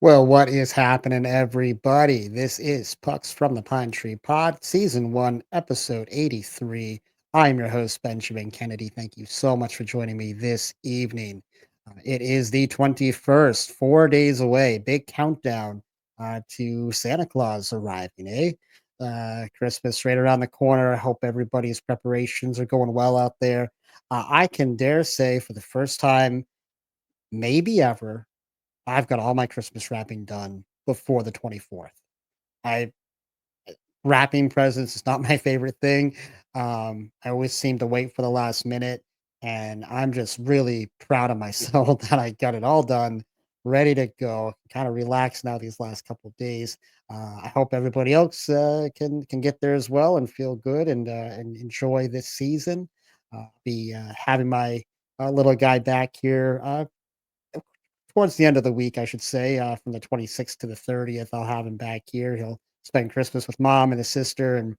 Well, what is happening, everybody? This is Pucks from the Pine Tree Pod, Season 1, Episode 83. I'm your host, Benjamin Kennedy. Thank you so much for joining me this evening. It is the 21st, 4 days away. Big countdown to Santa Claus arriving, eh? Christmas right around the corner. I hope everybody's preparations are going well out there. I can dare say, for the first time, maybe ever, I've got all my Christmas wrapping done before the 24th. I Wrapping presents is not my favorite thing. I always seem to wait for the last minute, and I'm just really proud of myself that I got it all done, ready to go. Kind of relax now these last couple of days. I hope everybody else can get there as well and feel good and enjoy this season. Be having my little guy back here towards the end of the week, I should say, from the 26th to the 30th. I'll have him back here. He'll spend Christmas with mom and his sister, and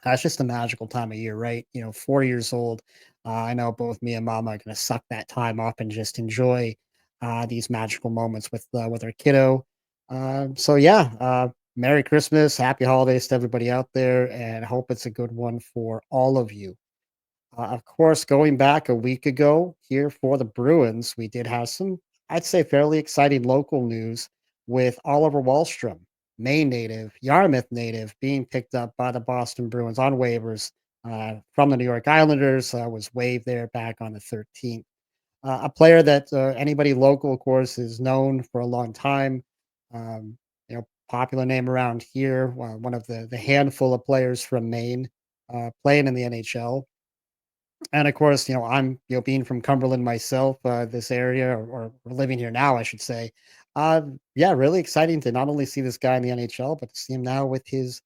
it's just a magical time of year, right? 4 years old. I know both me and mom are going to suck that time up and just enjoy these magical moments with our kiddo. So yeah, Merry Christmas, Happy Holidays to everybody out there, and I hope it's a good one for all of you. Of course, going back a week ago here for the Bruins, we did have some, I'd say, fairly exciting local news with Oliver Wahlstrom, Maine native, Yarmouth native, being picked up by the Boston Bruins on waivers from the New York Islanders. Was waived there back on the 13th. A player that anybody local, of course, is known for a long time. Popular name around here. One of the handful of players from Maine playing in the NHL, and of course, I'm, being from Cumberland myself, this area, or living here now, I should say. Yeah, really exciting to not only see this guy in the NHL, but to see him now with his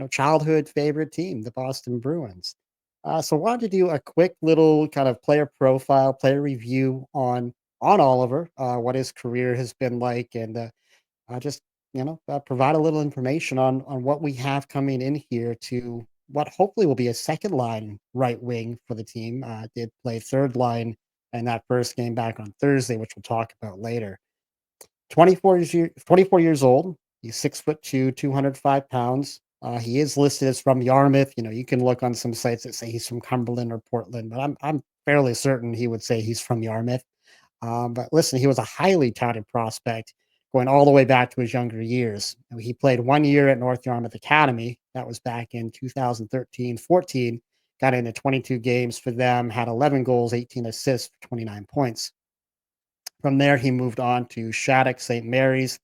childhood favorite team, the Boston Bruins. So wanted to do a quick little kind of player profile, player review on Oliver, what his career has been like, and just provide a little information on what we have coming in here to what hopefully will be a second line right wing for the team. Did play third line in that first game back on Thursday, which we'll talk about later. 24 years old. He's 6'2", 205 pounds. He is listed as from Yarmouth. You can look on some sites that say he's from Cumberland or Portland, but I'm fairly certain he would say he's from Yarmouth. But listen, he was a highly touted prospect going all the way back to his younger years. He played 1 year at North Yarmouth Academy. That was back in 2013-14. Got into 22 games for them, had 11 goals, 18 assists for 29 points. From there, he moved on to Shattuck St. Mary's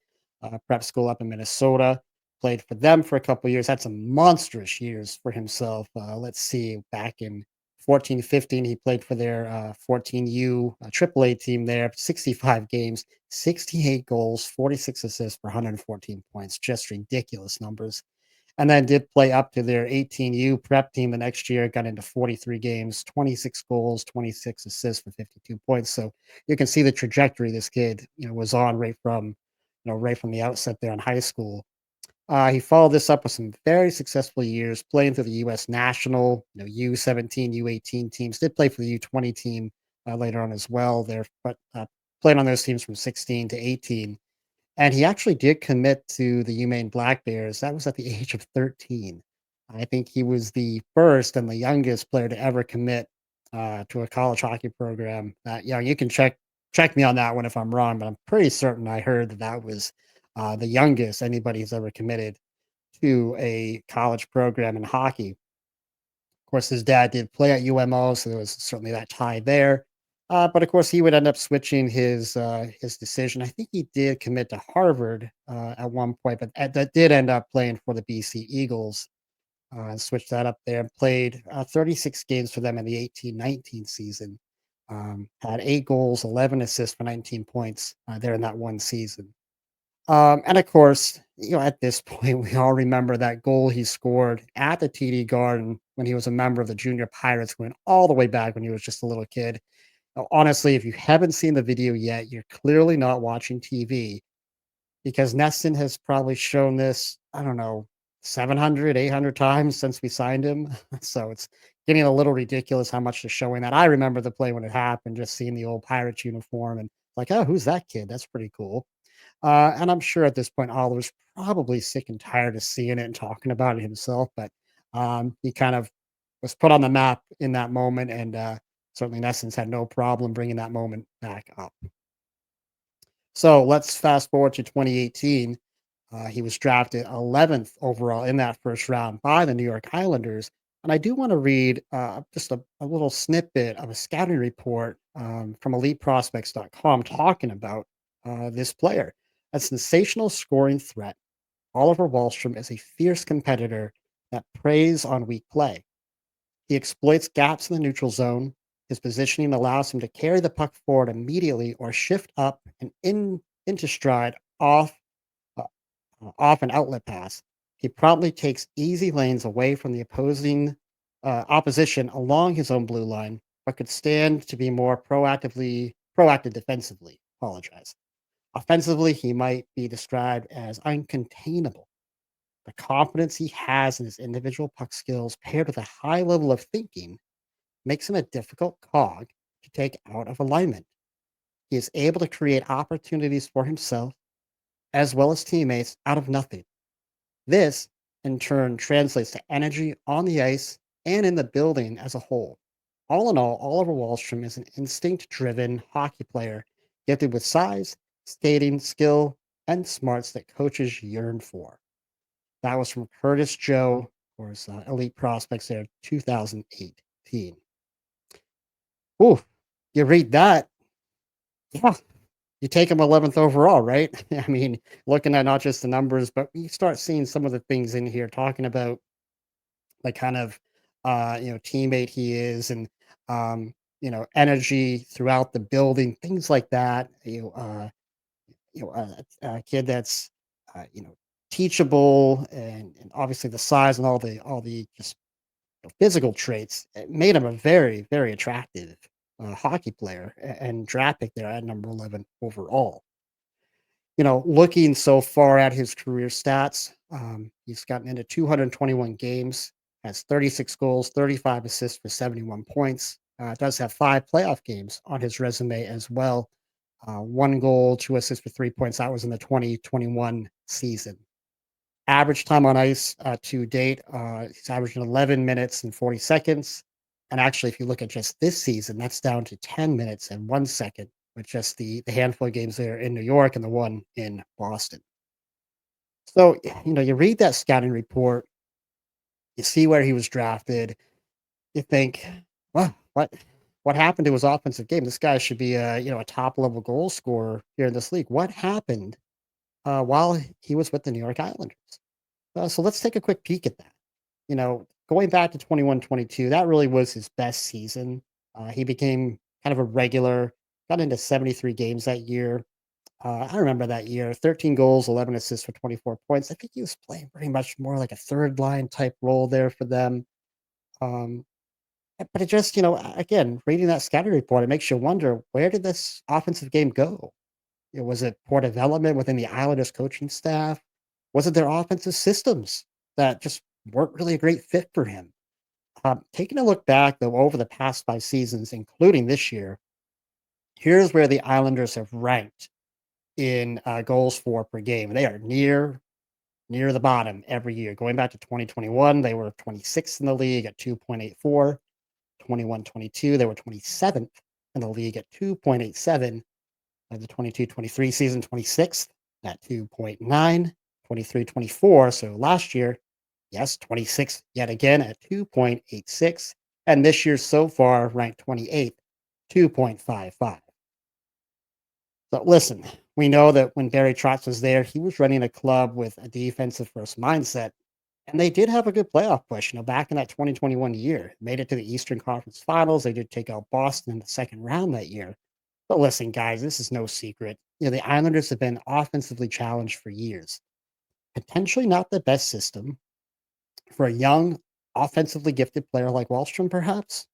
prep school up in Minnesota. Played for them for a couple years. Had some monstrous years for himself. Let's see, back in 14, 15, he played for their 14U AAA team there. 65 games, 68 goals, 46 assists for 114 points. Just ridiculous numbers. And then did play up to their 18U prep team the next year, got into 43 games, 26 goals, 26 assists for 52 points. So you can see the trajectory this kid, was on right from the outset there in high school. He followed this up with some very successful years playing through the U.S. national, U17, U18 teams. Did play for the U20 team later on as well there, but played on those teams from 16 to 18. And he actually did commit to the UMaine Black Bears. That was at the age of 13. I think he was the first and the youngest player to ever commit to a college hockey program that young. You can check me on that one if I'm wrong, but I'm pretty certain I heard that was the youngest anybody's ever committed to a college program in hockey. Of course, his dad did play at UMO, so there was certainly that tie there. But of course, he would end up switching his decision. I think he did commit to Harvard at one point, but that did end up playing for the BC Eagles. And switched that up there and played 36 games for them in the 18-19 season. Had 8 goals, 11 assists for 19 points there in that one season. And of course, at this point, we all remember that goal he scored at the TD Garden when he was a member of the Junior Pirates, going all the way back when he was just a little kid. Now, honestly, if you haven't seen the video yet, you're clearly not watching TV because Neston has probably shown this, I don't know, 700, 800 times since we signed him. So it's getting a little ridiculous how much they're showing that. I remember the play when it happened, just seeing the old Pirates uniform and like, oh, who's that kid? That's pretty cool. And I'm sure at this point, Oliver's probably sick and tired of seeing it and talking about it himself, but he kind of was put on the map in that moment, and certainly in essence had no problem bringing that moment back up. So let's fast forward to 2018. He was drafted 11th overall in that first round by the New York Islanders. And I do want to read just a little snippet of a scouting report from eliteprospects.com talking about this player. A sensational scoring threat. Oliver Wahlstrom is a fierce competitor that preys on weak play. He exploits gaps in the neutral zone. His positioning allows him to carry the puck forward immediately or shift up and into stride uh, off an outlet pass. He promptly takes easy lanes away from the opposing opposition along his own blue line, but could stand to be more proactive defensively. Apologize. Offensively, he might be described as uncontainable. The confidence he has in his individual puck skills, paired with a high level of thinking, makes him a difficult cog to take out of alignment. He is able to create opportunities for himself as well as teammates out of nothing. This, in turn, translates to energy on the ice and in the building as a whole. All in all, Oliver Wahlstrom is an instinct driven hockey player gifted with size, skating, skill, and smarts that coaches yearn for. That was from Curtis Joe, of course, Elite Prospects there, 2018. Ooh, you read that. Yeah, you take him 11th overall, right? I mean, looking at not just the numbers, but you start seeing some of the things in here talking about like kind of teammate he is and energy throughout the building, things like that. A kid that's teachable and obviously the size and all the just physical traits made him a very, very attractive hockey player and draft pick there at number 11 overall. Looking so far at his career stats, he's gotten into 221 games, has 36 goals, 35 assists for 71 points. Does have 5 playoff games on his resume as well. 1 goal, 2 assists for 3 points. That was in the 2021 season. Average time on ice to date, he's averaging 11 minutes and 40 seconds. And actually, if you look at just this season, that's down to 10 minutes and 1 second with just the handful of games there in New York and the one in Boston. So, you read that scouting report, you see where he was drafted, you think, well, what happened to his offensive game? This guy should be a top level goal scorer here in this league. What happened while he was with the New York Islanders? So let's take a quick peek at that. Going back to 21-22, that really was his best season. He became kind of a regular, got into 73 games that year. I remember that year, 13 goals, 11 assists for 24 points. I think he was playing pretty much more like a third line type role there for them. Um, but it just, again, reading that scouting report, it makes you wonder, where did this offensive game go? Was it poor development within the Islanders coaching staff? Was it their offensive systems that just weren't really a great fit for him? Taking a look back, though, over the past 5 seasons, including this year, here's where the Islanders have ranked in goals for per game. They are near the bottom every year. Going back to 2021, they were 26th in the league at 2.84. 21-22, they were 27th in the league at 2.87. The 22-23 season, 26th at 2.9, 23-24. So last year, yes, 26th yet again at 2.86. And this year so far, ranked 28th, 2.55. So listen, we know that when Barry Trotz was there, he was running a club with a defensive first mindset. And they did have a good playoff push, back in that 2021 year. Made it to the Eastern Conference Finals. They did take out Boston in the second round that year. But listen, guys, this is no secret. The Islanders have been offensively challenged for years. Potentially not the best system for a young, offensively gifted player like Wallstrom, perhaps.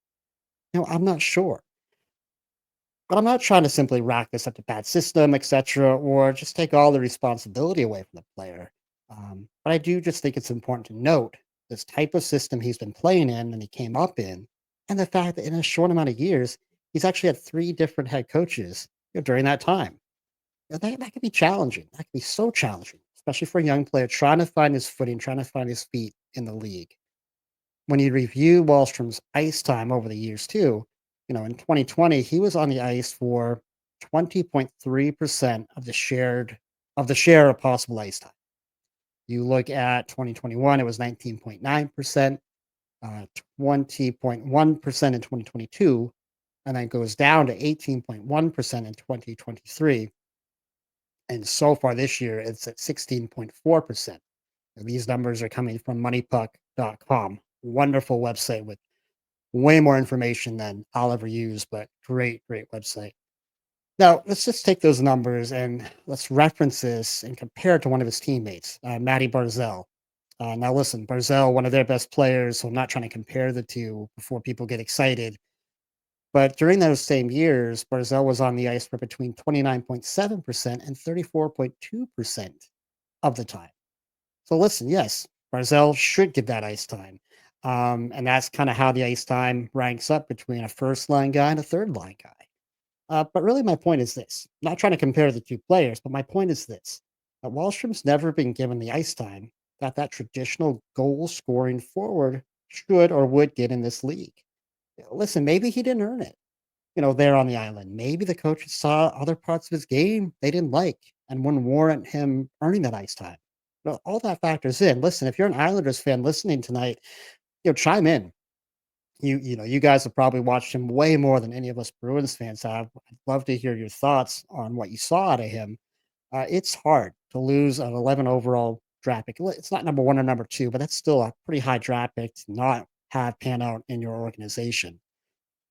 I'm not sure. But I'm not trying to simply rack this up to bad system, etc., or just take all the responsibility away from the player. But I do just think it's important to note this type of system he's been playing in and he came up in, and the fact that in a short amount of years, he's actually had 3 different head coaches during that time. that could be challenging. That could be so challenging, especially for a young player trying to find his footing, trying to find his feet in the league. When you review Wallstrom's ice time over the years too, in 2020, he was on the ice for 20.3% of the share of possible ice time. You look at 2021, it was 19.9%, 20.1% in 2022, and then goes down to 18.1% in 2023. And so far this year, it's at 16.4%. And these numbers are coming from moneypuck.com. Wonderful website with way more information than I'll ever use, but great, great website. Now, let's just take those numbers and let's reference this and compare it to one of his teammates, Matty Barzell. Now, listen, Barzell, one of their best players, so I'm not trying to compare the two before people get excited. But during those same years, Barzell was on the ice for between 29.7% and 34.2% of the time. So listen, yes, Barzell should get that ice time. And that's kind of how the ice time ranks up between a first line guy and a third line guy. But really, my point is this: not trying to compare the two players, but my point is this: that Wallstrom's never been given the ice time that traditional goal scoring forward should or would get in this league. Listen, maybe he didn't earn it, there on the island. Maybe the coaches saw other parts of his game they didn't like and wouldn't warrant him earning that ice time. Well, all that factors in. Listen, if you're an Islanders fan listening tonight, chime in. You guys have probably watched him way more than any of us Bruins fans have. I'd love to hear your thoughts on what you saw out of him. It's hard to lose an 11 overall draft pick. It's not number one or number two, but that's still a pretty high draft pick to not have pan out in your organization.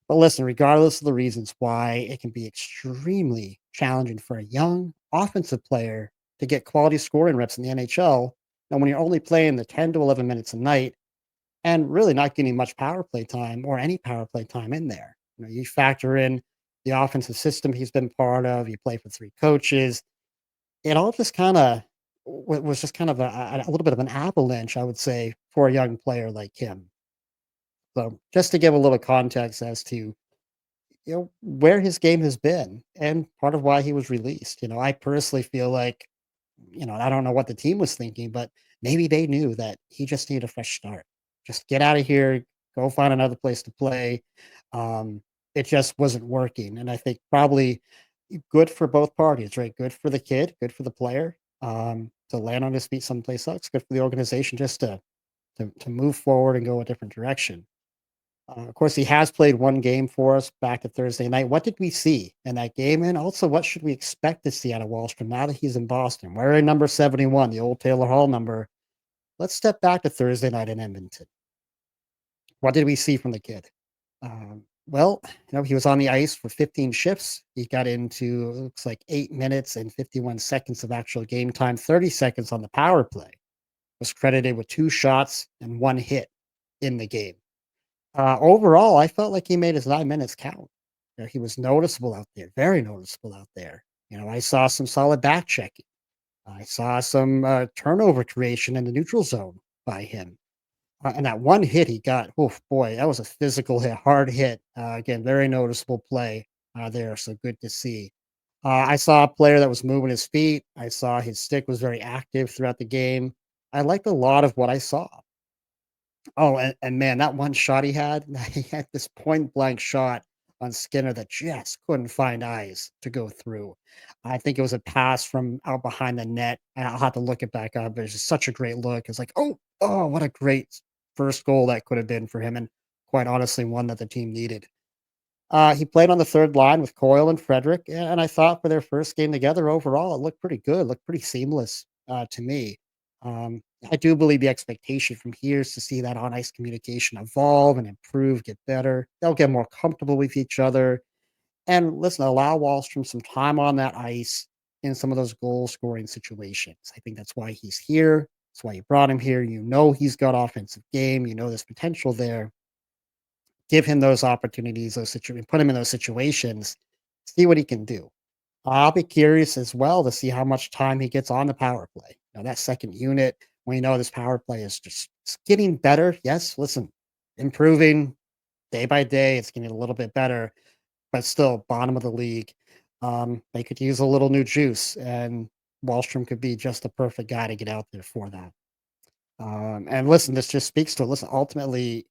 But listen, regardless of the reasons why, it can be extremely challenging for a young offensive player to get quality scoring reps in the NHL. Now, when you're only playing the 10 to 11 minutes a night and really not getting much power play time or any power play time in there, you factor in the offensive system he's been part of, you play for three coaches. It all just kind of was just kind of a little bit of an avalanche, I would say, for a young player like him. So, just to give a little context as to where his game has been and part of why he was released. I personally feel like, I don't know what the team was thinking, but maybe they knew that he just needed a fresh start. Just get out of here, go find another place to play. Um, it just wasn't working. And I think probably good for both parties, right? Good for the kid, good for the player to land on his feet someplace else, good for the organization just to move forward and go a different direction. Of course, he has played one game for us back to Thursday night. What did we see in that game? And also, what should we expect to see out of Wahlstrom now that he's in Boston? Wearing number 71, the old Taylor Hall number. Let's step back to Thursday night in Edmonton. What did we see from the kid? Well, he was on the ice for 15 shifts. He got into, it looks like 8 minutes and 51 seconds of actual game time, 30 seconds on the power play. Was credited with two shots and one hit in the game. Overall, I felt like he made his 9 minutes count. He was noticeable out there, very noticeable out there. I saw some solid back checking. I saw some turnover creation in the neutral zone by him. And that one hit he got, oh boy, that was a physical hit, hard hit. Again, very noticeable play there. So good to see. I saw a player that was moving his feet. I saw his stick was very active throughout the game. I liked a lot of what I saw. Oh, and man, that one shot he had this point blank shot on Skinner that just couldn't find eyes to go through. I think it was a pass from out behind the net, and I'll have to look it back up. But it's just such a great look. It's like, oh, what a great first goal that could have been for him, and quite honestly, one that the team needed. He played on the third line with Coyle and Frederick, and I thought for their first game together overall, it looked pretty good, looked pretty seamless to me. Um, I do believe the expectation from here is to see that on ice communication evolve and improve, get better. They'll get more comfortable with each other. And listen, allow Wallstrom some time on that ice in some of those goal scoring situations. I think that's why he's here. That's why you brought him here. He's got offensive game. There's potential there. Give him those opportunities, put him in those situations, see what he can do. I'll be curious as well to see how much time he gets on the power play. That second unit, we know this power play is just it's getting better. Yes, listen, improving day by day. It's getting a little bit better, but still bottom of the league. They could use a little new juice, and Wallstrom could be just the perfect guy to get out there for that. And listen, this just speaks to listen, ultimately,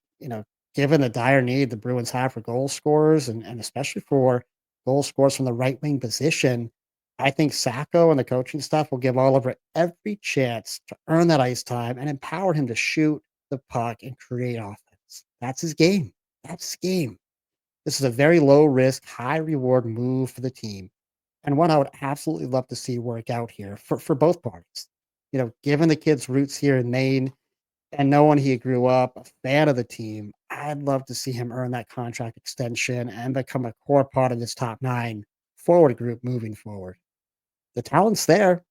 given the dire need the Bruins have for goal scorers and especially for goal scorers from the right wing position, I think Sacco and the coaching staff will give Oliver every chance to earn that ice time and empower him to shoot the puck and create offense. That's his game. That's his game. This is a very low risk, high reward move for the team, and one I would absolutely love to see work out here for both parties. Given the kid's roots here in Maine and knowing he grew up a fan of the team, I'd love to see him earn that contract extension and become a core part of this top nine forward group moving forward. The talent's there,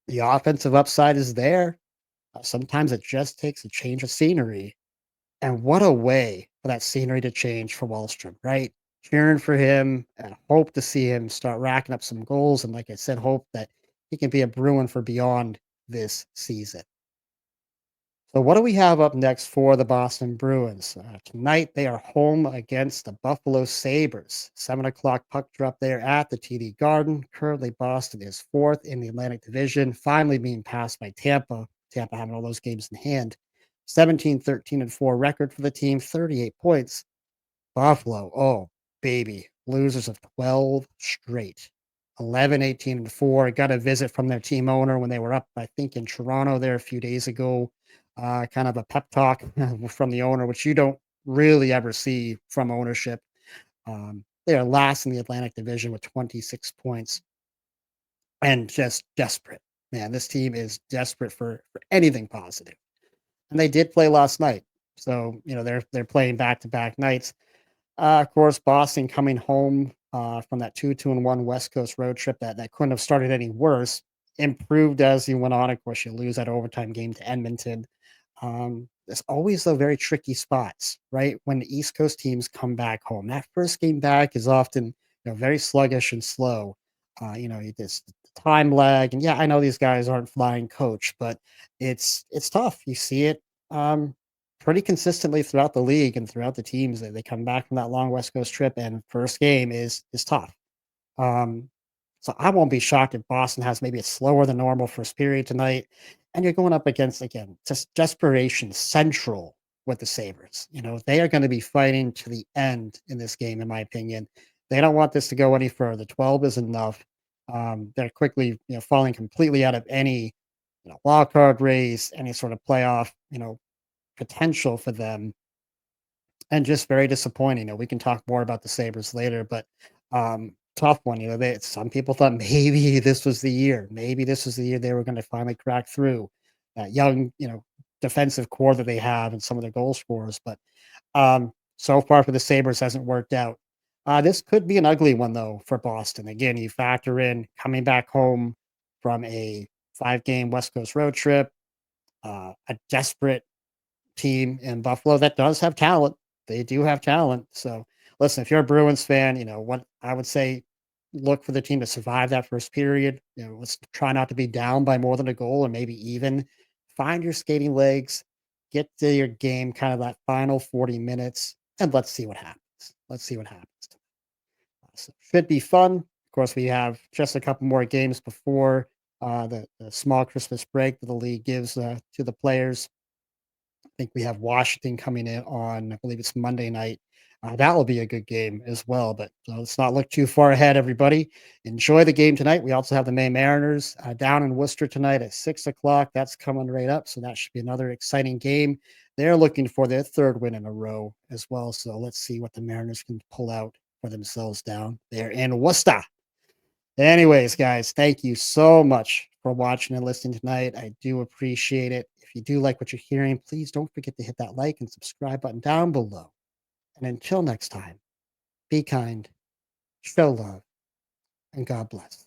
the offensive upside is there. Sometimes it just takes a change of scenery. And what a way for that scenery to change for Wallstrom, right? Cheering for him and hope to see him start racking up some goals. And like I said, hope that he can be a Bruin for beyond this season. So, what do we have up next for the Boston Bruins? Tonight, they are home against the Buffalo Sabres. 7 o'clock puck drop there at the TD Garden. Currently, Boston is fourth in the Atlantic Division, finally being passed by Tampa. Tampa having all those games in hand. 17-13-4 record for the team, 38 points. Buffalo, oh, baby, losers of 12 straight. 11-18-4. Got a visit from their team owner when they were up, I think, in Toronto there a few days ago. Kind of a pep talk from the owner, which you don't really ever see from ownership. They are last in the Atlantic Division with 26 points and just desperate. Man, this team is desperate for anything positive. And they did play last night. So, they're playing back-to-back nights. Of course, Boston coming home from that 2-2-1 West Coast road trip that couldn't have started any worse. Improved as you went on. Of course, you lose that overtime game to Edmonton. There's always the very tricky spots, right? When the East Coast teams come back home, that first game back is often very sluggish and slow. This time lag, and yeah, I know these guys aren't flying coach, but it's tough. You see it. Pretty consistently throughout the league and throughout the teams that they come back from that long West Coast trip and first game is tough. Um, so I won't be shocked if Boston has maybe a slower than normal first period tonight, and you're going up against again just desperation central with the Sabres. They are going to be fighting to the end in this game, in my opinion. They don't want this to go any further. 12 is enough. They're quickly falling completely out of any wild card race, any sort of playoff potential for them, and just very disappointing. We can talk more about the Sabres later, but tough one. Some people thought maybe this was the year. Maybe this was the year they were going to finally crack through that young, defensive core that they have and some of their goal scorers. But so far for the Sabres hasn't worked out. This could be an ugly one though for Boston. Again, you factor in coming back home from a 5-game West Coast road trip, a desperate team in Buffalo that does have talent. They do have talent. So listen, if you're a Bruins fan, what I would say, look for the team to survive that first period. Let's try not to be down by more than a goal or maybe even. Find your skating legs, get to your game, kind of that final 40 minutes, and let's see what happens. Let's see what happens. So should be fun. Of course, we have just a couple more games before the small Christmas break that the league gives to the players. Think we have Washington coming in on, I believe it's Monday night. That will be a good game as well. But let's not look too far ahead, everybody. Enjoy the game tonight. We also have the Maine Mariners down in Worcester tonight at 6 o'clock. That's coming right up. So that should be another exciting game. They're looking for their third win in a row as well. So let's see what the Mariners can pull out for themselves down there in Worcester. Anyways, guys, thank you so much for watching and listening tonight. I do appreciate it. If you do like what you're hearing, please don't forget to hit that like and subscribe button down below. And until next time, be kind, show love, and God bless.